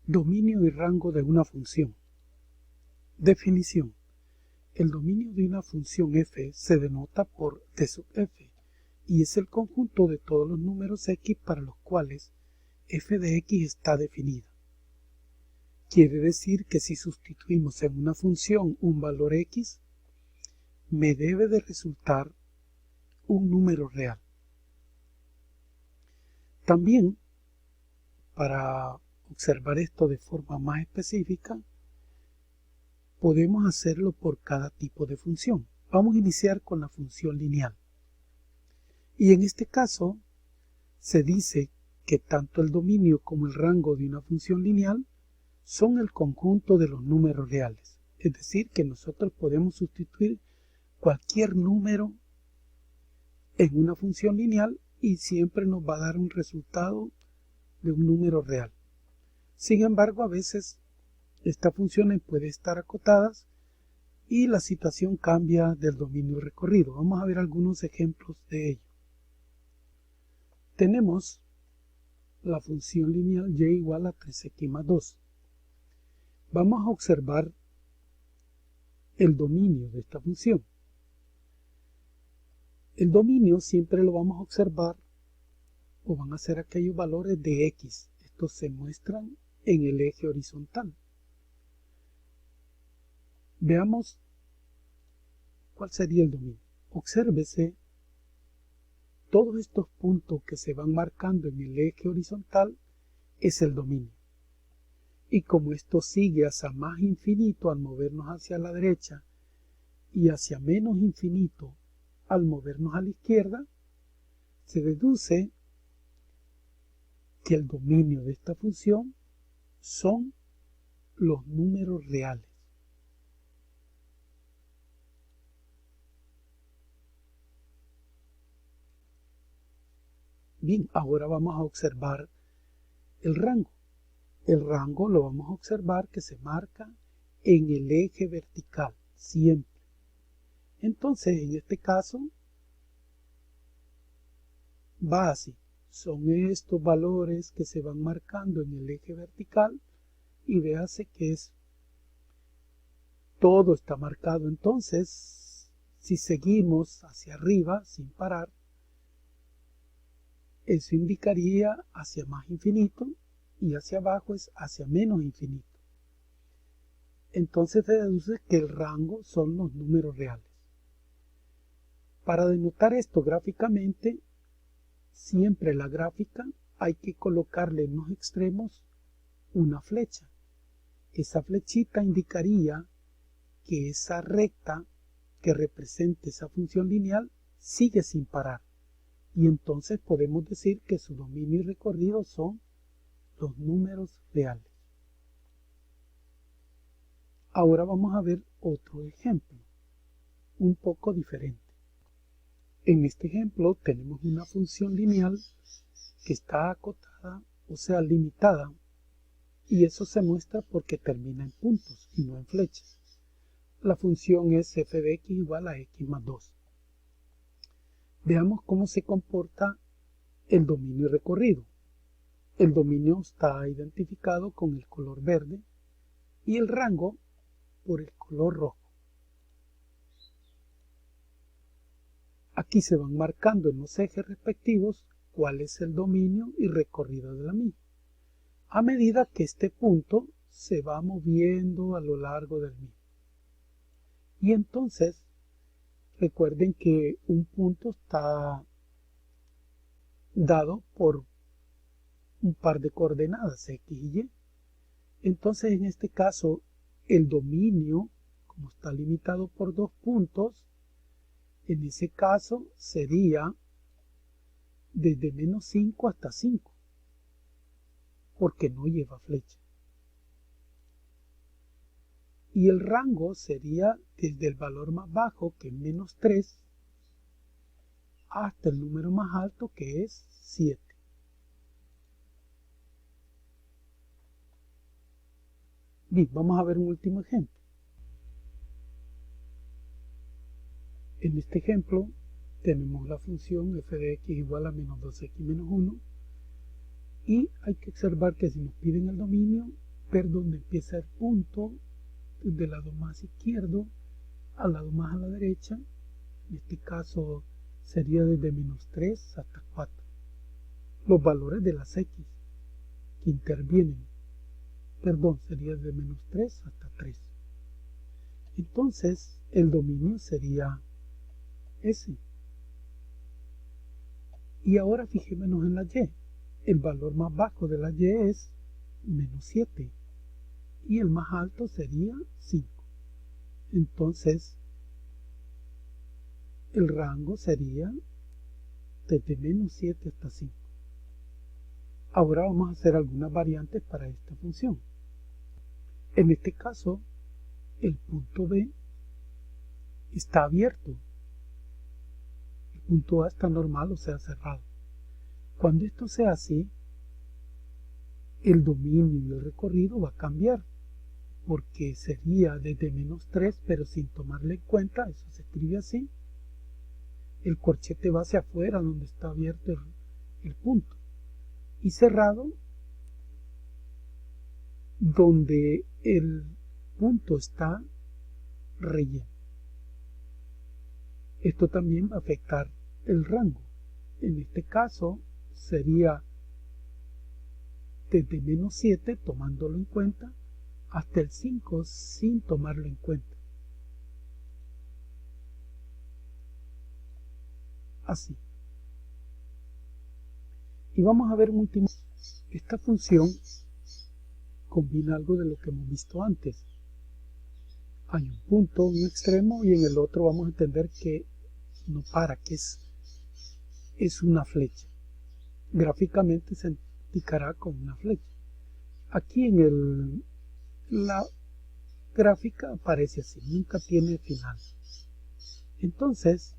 Dominio y rango de una función. Definición. El dominio de una función f se denota por d sub f y es el conjunto de todos los números x para los cuales f de x está definida. Quiere decir que si sustituimos en una función un valor x, me debe de resultar un número real. También, para observar esto de forma más específica, podemos hacerlo por cada tipo de función. Vamos a iniciar con la función lineal. Y en este caso, se dice que tanto el dominio como el rango de una función lineal son el conjunto de los números reales. Es decir, que nosotros podemos sustituir cualquier número en una función lineal y siempre nos va a dar un resultado de un número real. Sin embargo, a veces estas funciones pueden estar acotadas y la situación cambia del dominio recorrido. Vamos a ver algunos ejemplos de ello. Tenemos la función lineal y igual a 3x más 2. Vamos a observar el dominio de esta función. El dominio siempre lo vamos a observar o van a ser aquellos valores de x. Estos se muestran en el eje horizontal. Veamos cuál sería el dominio. Obsérvese todos estos puntos que se van marcando en el eje horizontal es el dominio. Y como esto sigue hacia más infinito al movernos hacia la derecha y hacia menos infinito al movernos a la izquierda, se deduce que el dominio de esta función son los números reales. Bien, ahora vamos a observar el rango. El rango lo vamos a observar que se marca en el eje vertical, siempre. Entonces, en este caso, va así. Son estos valores que se van marcando en el eje vertical y véase que todo está marcado. Entonces, si seguimos hacia arriba sin parar, eso indicaría hacia más infinito y hacia abajo es hacia menos infinito. Entonces se deduce que el rango son los números reales. Para denotar esto gráficamente, siempre la gráfica hay que colocarle en los extremos una flecha. Esa flechita indicaría que esa recta que represente esa función lineal sigue sin parar. Y entonces podemos decir que su dominio y recorrido son los números reales. Ahora vamos a ver otro ejemplo, un poco diferente. En este ejemplo tenemos una función lineal que está acotada, o sea, limitada, y eso se muestra porque termina en puntos y no en flechas. La función es f de x igual a x más 2. Veamos cómo se comporta el dominio y recorrido. El dominio está identificado con el color verde y el rango por el color rojo. Aquí se van marcando en los ejes respectivos cuál es el dominio y recorrido de la misma, a medida que este punto se va moviendo a lo largo del mismo. Y entonces, recuerden que un punto está dado por un par de coordenadas x y y. Entonces, en este caso, el dominio, como está limitado por dos puntos, en ese caso sería desde menos 5 hasta 5, porque no lleva flecha. Y el rango sería desde el valor más bajo, que es menos 3, hasta el número más alto, que es 7. Bien, vamos a ver un último ejemplo. En este ejemplo tenemos la función f de x igual a menos 2x menos 1 y hay que observar que si nos piden el dominio ver dónde empieza el punto, del lado más izquierdo al lado más a la derecha. En este caso sería desde -3 hasta 4. Los valores de las x que intervienen, sería de -3 hasta 3. Entonces el dominio sería ese. Y ahora fijémonos en la y. El valor más bajo de la y es -7 y el más alto sería 5. Entonces el rango sería desde -7 hasta 5. Ahora vamos a hacer algunas variantes para esta función. En este caso, el punto B está abierto. El punto A está normal, o sea, cerrado. Cuando esto sea así, el dominio y el recorrido va a cambiar, porque sería desde -3, pero sin tomarle en cuenta, eso se escribe así. El corchete va hacia afuera donde está abierto el punto, y cerrado donde el punto está relleno. Esto también va a afectar el rango. En este caso sería desde -7 tomándolo en cuenta hasta el 5 sin tomarlo en cuenta. Así. Y vamos a ver un último. Esta función combina algo de lo que hemos visto antes. Hay un punto, un extremo, y en el otro vamos a entender que no para, que es una flecha. Gráficamente se indicará con una flecha. Aquí en la gráfica aparece así, nunca tiene final. Entonces,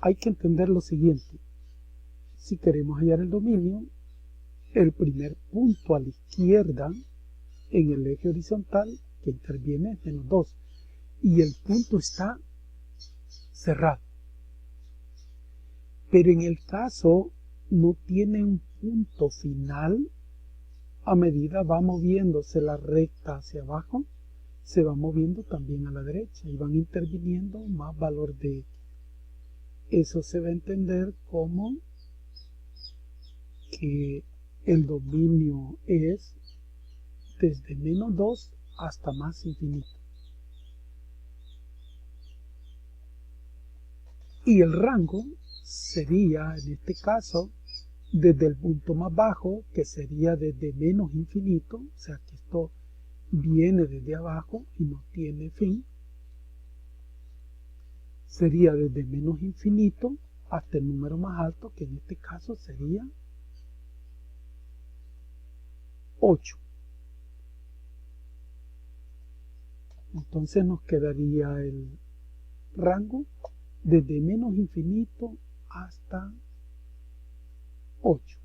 hay que entender lo siguiente. Si queremos hallar el dominio, el primer punto a la izquierda en el eje horizontal que interviene es -2 y el punto está cerrado. Pero en el caso no tiene un punto final, a medida va moviéndose la recta hacia abajo, se va moviendo también a la derecha y van interviniendo más valor de x. Eso se va a entender como que el dominio es desde -2 hasta más infinito. Y el rango sería, en este caso, desde el punto más bajo, que sería desde menos infinito, o sea que esto viene desde abajo y no tiene fin, sería desde menos infinito hasta el número más alto, que en este caso sería 8. Entonces nos quedaría el rango desde menos infinito hasta 8.